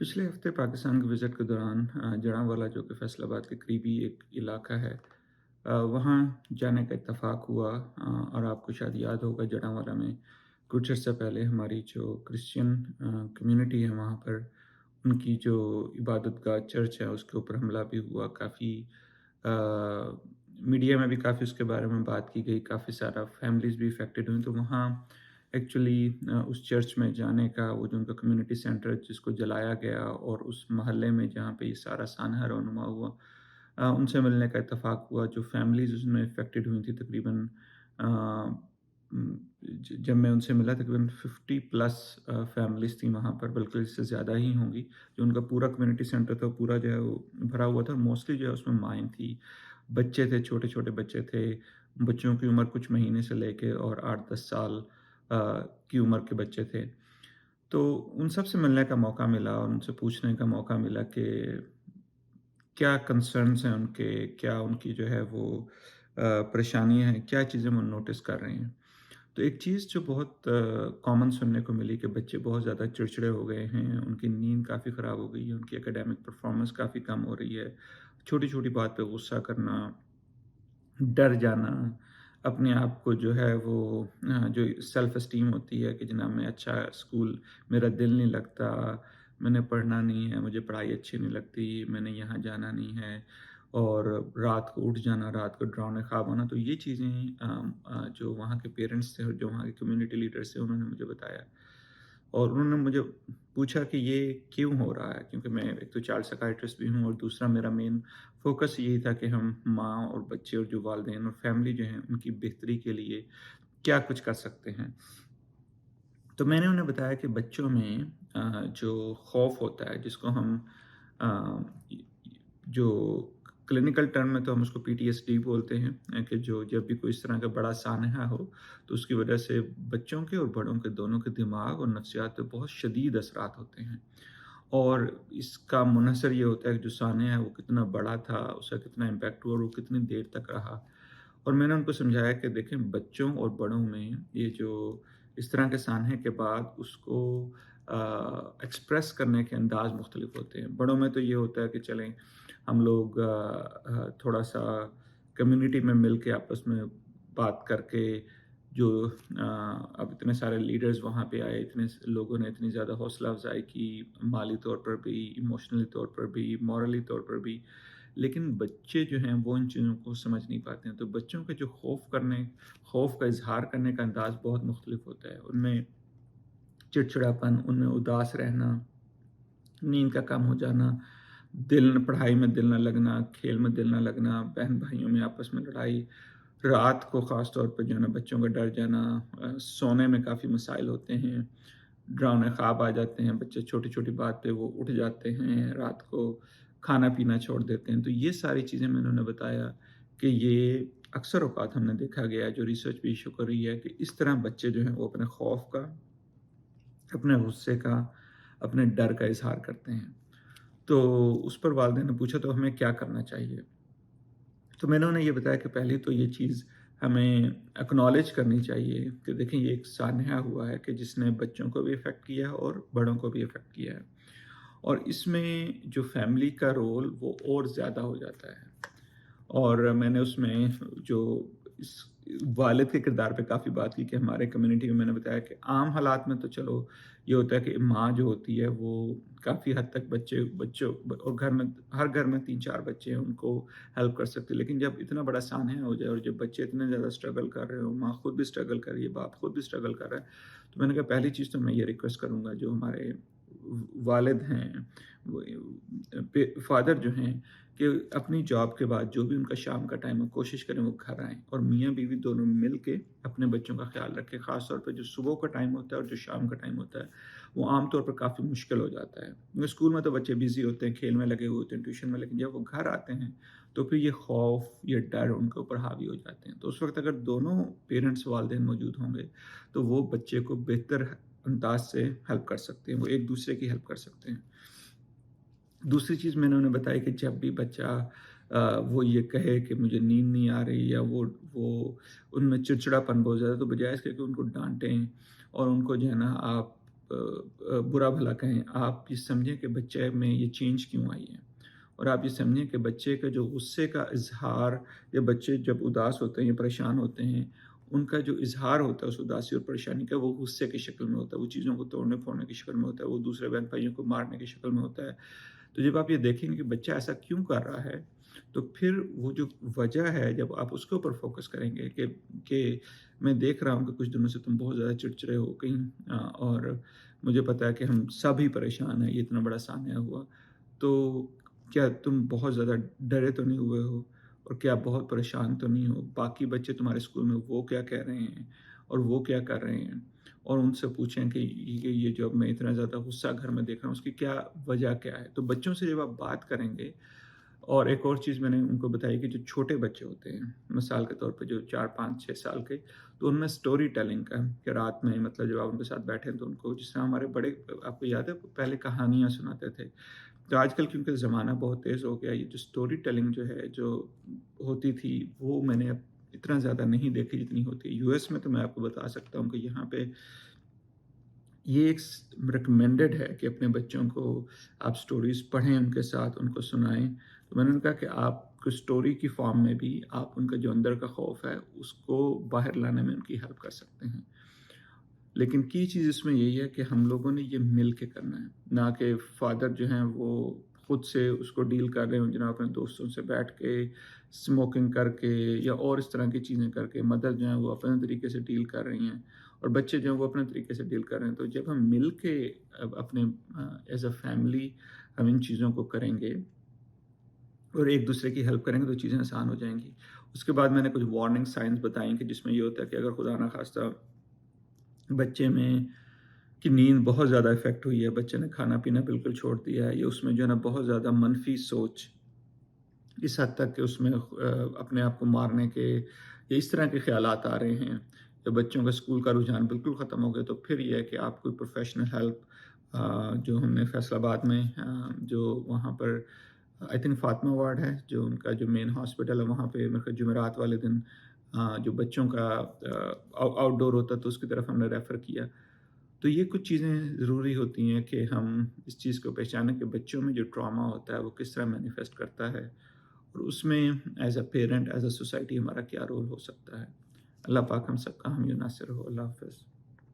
पिछले हफ्ते पाकिस्तान के विज़िट के दौरान जड़ांवाला जो कि फैसलाबाद के करीबी एक इलाका है, वहाँ जाने का इत्तेफाक हुआ। और आपको शायद याद होगा, जड़ांवाला में कुछ अर्सा पहले हमारी जो क्रिश्चियन कम्युनिटी है वहाँ पर उनकी जो इबादत गाह चर्च है उसके ऊपर हमला भी हुआ। काफ़ी मीडिया में भी काफ़ी उसके बारे में बात की गई, काफ़ी सारा फैमिलीज़ भी इफ़ेक्टेड हुई। तो वहाँ एक्चुअली उस चर्च में जाने का, वो जो उनका कम्युनिटी सेंटर है जिसको जलाया गया, और उस मोहल्ले में जहाँ पे ये सारा सानहा रोनुमा हुआ, उनसे मिलने का इत्तेफाक हुआ। जो फैमिलीज़ उसमें इफ़ेक्टेड हुई थी तकरीबन, अ, जब मैं उनसे मिला तकरीबन 50 प्लस फैमिलीज़ थी वहाँ पर, बल्कि इससे ज़्यादा ही होंगी। जो उनका पूरा कम्युनिटी सेंटर था, पूरा जो है वो भरा हुआ था। मोस्टली जो है उसमें माएँ थी, बच्चे थे, छोटे-छोटे बच्चे थे। बच्चों की उम्र कुछ महीने से लेके और 8-10 साल की उम्र के बच्चे थे। तो उन सब से मिलने का मौका मिला और उनसे पूछने का मौका मिला कि क्या कंसर्न्स हैं उनके, क्या उनकी जो है वो परेशानियाँ हैं, क्या चीज़ें वो नोटिस कर रहे हैं। तो एक चीज़ जो बहुत कॉमन सुनने को मिली कि बच्चे बहुत ज़्यादा चिड़चिड़े हो गए हैं, उनकी नींद काफ़ी ख़राब हो गई है, उनकी एकेडमिक परफॉर्मेंस काफ़ी कम हो रही है, छोटी-छोटी बात पे गुस्सा करना, डर जाना, अपने आप को जो है वो जो सेल्फ एस्टीम होती है कि जनाब मैं अच्छा स्कूल, मेरा दिल नहीं लगता, मैंने पढ़ना नहीं है, मुझे पढ़ाई अच्छी नहीं लगती, मैंने यहाँ जाना नहीं है, और रात को उठ जाना, रात को डरावने ख्वाब आना। तो ये चीज़ें जो वहाँ के पेरेंट्स थे और जो वहाँ के कम्युनिटी लीडर्स थे उन्होंने मुझे बताया। और उन्होंने मुझे पूछा कि ये क्यों हो रहा है? क्योंकि मैं एक तो चाइल्ड साइकियाट्रिस्ट भी हूँ, और दूसरा मेरा मेन फ़ोकस यही था कि हम माँ और बच्चे और जो वालिदैन और फैमिली जो है उनकी बेहतरी के लिए क्या कुछ कर सकते हैं। तो मैंने उन्हें बताया कि बच्चों में जो खौफ होता है, जिसको हम अ, जो क्लिनिकल टर्म में तो हम उसको पीटीएसडी बोलते हैं, कि जो जब भी कोई इस तरह का बड़ा सानहा हो तो उसकी वजह से बच्चों के और बड़ों के दोनों के दिमाग और नफ्सियात पे बहुत शदीद असरात होते हैं। और इसका मुनहसर ये होता है कि जो सान्या है वो कितना बड़ा था, उसका कितना इम्पैक्ट हुआ और वो कितनी देर तक रहा। और मैंने उनको समझाया कि देखें, बच्चों और बड़ों में ये जो इस तरह के सान्हे के बाद उसको एक्सप्रेस करने के अंदाज़ मुख्तलिफ होते हैं। बड़ों में तो ये होता है कि चलें हम लोग थोड़ा-सा कम्युनिटी में मिल के आपस में बात करके, जो अब इतने सारे लीडर्स वहाँ पे आए, इतने लोगों ने इतनी ज़्यादा हौसला अफ़ज़ाई की, माली तौर पर भी, इमोशनली तौर पर भी, मॉरली तौर पर भी। लेकिन बच्चे जो हैं वो इन चीज़ों को समझ नहीं पाते हैं। तो बच्चों के जो खौफ़ का इज़हार करने का अंदाज़ बहुत मुख्तलिफ होता है। उनमें चिड़चिड़ापन, उनमें उदास रहना, नींद का कम हो जाना, पढ़ाई में दिल ना लगना, खेल में दिल ना लगना, बहन-भाइयों में आपस में लड़ाई, रात को ख़ास तौर पे जो है ना बच्चों का डर जाना, सोने में काफ़ी मसाइल होते हैं, डरावने ख़्वाब आ जाते हैं, बच्चे छोटी-छोटी बात पे वो उठ जाते हैं, रात को खाना-पीना छोड़ देते हैं। तो ये सारी चीज़ें मैंने उन्हें बताया कि ये अक्सर औक़ात हमने देखा गया है, जो रिसर्च भी शो कर रही है कि इस तरह बच्चे जो हैं वो अपने खौफ़ का, अपने गुस्से का, अपने डर का इज़हार करते हैं। तो उस पर वालिदैन ने पूछा तो हमें क्या करना चाहिए? तो मैंने उन्हें ये बताया कि पहली तो ये चीज़ हमें एक्नॉलेज करनी चाहिए कि देखें, ये एक सान्या हुआ है कि जिसने बच्चों को भी इफ़ेक्ट किया है और बड़ों को भी इफ़ेक्ट किया है। और इसमें जो फैमिली का रोल वो और ज़्यादा हो जाता है। और मैंने उसमें जो इस वालिद के किरदार पे काफ़ी बात की कि हमारे कम्युनिटी में मैंने बताया कि आम हालात में तो चलो ये होता है कि माँ जो होती है वो काफ़ी हद तक बच्चे बच्चों और घर में, हर घर में 3-4 बच्चे हैं, उनको हेल्प कर सकती है। लेकिन जब इतना बड़ा सान्या हो जाए और जब बच्चे इतने ज़्यादा स्ट्रगल कर रहे हो, माँ खुद भी स्ट्रगल कर रही है, बाप खुद भी स्ट्रगल कर रहा है, तो मैंने कहा पहली चीज़ तो मैं ये रिक्वेस्ट करूँगा, जो हमारे वालिद हैं, वो फादर जो हैं, कि अपनी जॉब के बाद जो भी उनका शाम का टाइम है कोशिश करें वो घर आएँ और मियाँ-बीवी दोनों मिल के अपने बच्चों का ख़्याल रखें। ख़ास तौर पे जो सुबह का टाइम होता है और जो शाम का टाइम होता है, वो आम तौर पर काफ़ी मुश्किल हो जाता है। क्योंकि स्कूल में तो बच्चे बिज़ी होते हैं, खेल में लगे हुए होते हैं, ट्यूशन में, लेकिन जब वो घर आते हैं, तो फिर ये खौफ़, ये डर उनके ऊपर हावी हो जाते हैं। तो उस वक़्त अगर दोनों पेरेंट्स वालिदैन मौजूद होंगे, तो वो बच्चे को बेहतर अंदाज़ से हेल्प कर सकते हैं, वो एक-दूसरे की हेल्प कर सकते हैं। दूसरी चीज़ मैंने उन्हें बताई कि जब भी बच्चा वो ये कहे कि मुझे नींद नहीं आ रही, या वो उनमें चिड़चिड़ापन बहुत ज़्यादा, तो बजाय इसके कि उनको डाँटें और उनको जो है ना आप برا بھلا کہیں، آپ یہ سمجھیں کہ بچے میں یہ چینج کیوں آئی ہے، اور آپ یہ سمجھیں کہ بچے کا جو غصے کا اظہار، یا بچے جب اداس ہوتے ہیں یا پریشان ہوتے ہیں، ان کا جو اظہار ہوتا ہے اس اداسی اور پریشانی کا، وہ غصے کی شکل میں ہوتا ہے، وہ چیزوں کو توڑنے پھوڑنے کی شکل میں ہوتا ہے، وہ دوسرے بہن بھائیوں کو مارنے کی شکل میں ہوتا ہے۔ تو جب آپ یہ دیکھیں گے کہ بچہ ایسا کیوں کر رہا ہے، تو پھر وہ جو وجہ ہے، جب آپ اس کے اوپر فوکس کریں گے کہ میں دیکھ رہا ہوں کہ کچھ دنوں سے تم بہت زیادہ چڑچڑے ہو کہیں، اور مجھے پتا ہے کہ ہم سب ہی پریشان ہیں، یہ اتنا بڑا سامنا ہوا، تو کیا تم بہت زیادہ ڈرے تو نہیں ہوئے ہو، اور کیا بہت پریشان تو نہیں ہو، باقی بچے تمہارے اسکول میں وہ کیا کہہ رہے ہیں اور وہ کیا کر رہے ہیں، اور ان سے پوچھیں کہ یہ جو اب میں اتنا زیادہ غصہ گھر میں دیکھ رہا ہوں اس کی کیا وجہ کیا ہے۔ تو بچوں سے جب آپ بات کریں گے، اور ایک اور چیز میں نے ان کو بتائی کہ جو چھوٹے بچے ہوتے ہیں، مثال کے طور پہ جو 4 5 6 سال کے، تو ان میں سٹوری ٹیلنگ کا، کہ رات میں مطلب جب آپ ان کے ساتھ بیٹھیں تو ان کو، جس طرح ہمارے بڑے، آپ کو یاد ہے پہلے کہانیاں سناتے تھے، تو آج کل کیونکہ زمانہ بہت تیز ہو گیا، یہ جو سٹوری ٹیلنگ جو ہے جو ہوتی تھی، وہ میں نے اب اتنا زیادہ نہیں دیکھی جتنی ہوتی ہے۔ US میں تو میں آپ کو بتا سکتا ہوں کہ یہاں پہ یہ ایک ریکمینڈڈ ہے کہ اپنے بچوں کو آپ سٹوریز پڑھیں، ان کے ساتھ ان کو سنائیں۔ تو میں نے کہا کہ آپ کو سٹوری کی فارم میں بھی آپ ان کا جو اندر کا خوف ہے اس کو باہر لانے میں ان کی ہیلپ کر سکتے ہیں، لیکن کی چیز اس میں یہی ہے کہ ہم لوگوں نے یہ مل کے کرنا ہے، نہ کہ فادر جو ہیں وہ خود سے اس کو ڈیل کر رہے ہوں جناب اپنے دوستوں سے بیٹھ کے، اسموکنگ کر کے یا اور اس طرح کی چیزیں کر کے، مدر جو ہیں وہ اپنے طریقے سے ڈیل کر رہی ہیں، اور بچے جو ہیں وہ اپنے طریقے سے ڈیل کر رہے ہیں۔ تو جب ہم مل کے اپنے ایز اے فیملی ہم ان چیزوں کو کریں گے اور ایک دوسرے کی ہیلپ کریں گے تو چیزیں آسان ہو جائیں گی۔ اس کے بعد میں نے کچھ وارننگ سائنز بتائیں کہ جس میں یہ ہوتا ہے کہ اگر خدا نخواستہ بچے میں کی نیند بہت زیادہ افیکٹ ہوئی ہے، بچے نے کھانا پینا بالکل چھوڑ دیا ہے، یا اس میں جو ہے نا بہت زیادہ منفی سوچ، اس حد تک کہ اس میں اپنے آپ کو مارنے کے یا اس طرح کے خیالات آ رہے ہیں، یا بچوں کا اسکول کا رجحان بالکل ختم ہو گیا، تو پھر یہ ہے کہ آپ کوئی پروفیشنل ہیلپ، جو ہم نے فیصل آباد میں، جو وہاں پر آئی تھنک فاطمہ وارڈ ہے، جو ان کا جو مین ہاسپٹل ہے، وہاں پہ میرے کو جمعرات والے دن جو بچوں کا آؤٹ ڈور ہوتا ہے تو اس کی طرف ہم نے ریفر کیا۔ تو یہ کچھ چیزیں ضروری ہوتی ہیں کہ ہم اس چیز کو پہچانیں کہ بچوں میں جو ٹراما ہوتا ہے وہ کس طرح مینیفیسٹ کرتا ہے، اور اس میں as a parent, as a society ہمارا کیا رول ہو سکتا ہے۔ اللہ پاک ہم سب کا حامی و ناصر ہو۔ اللہ حافظ۔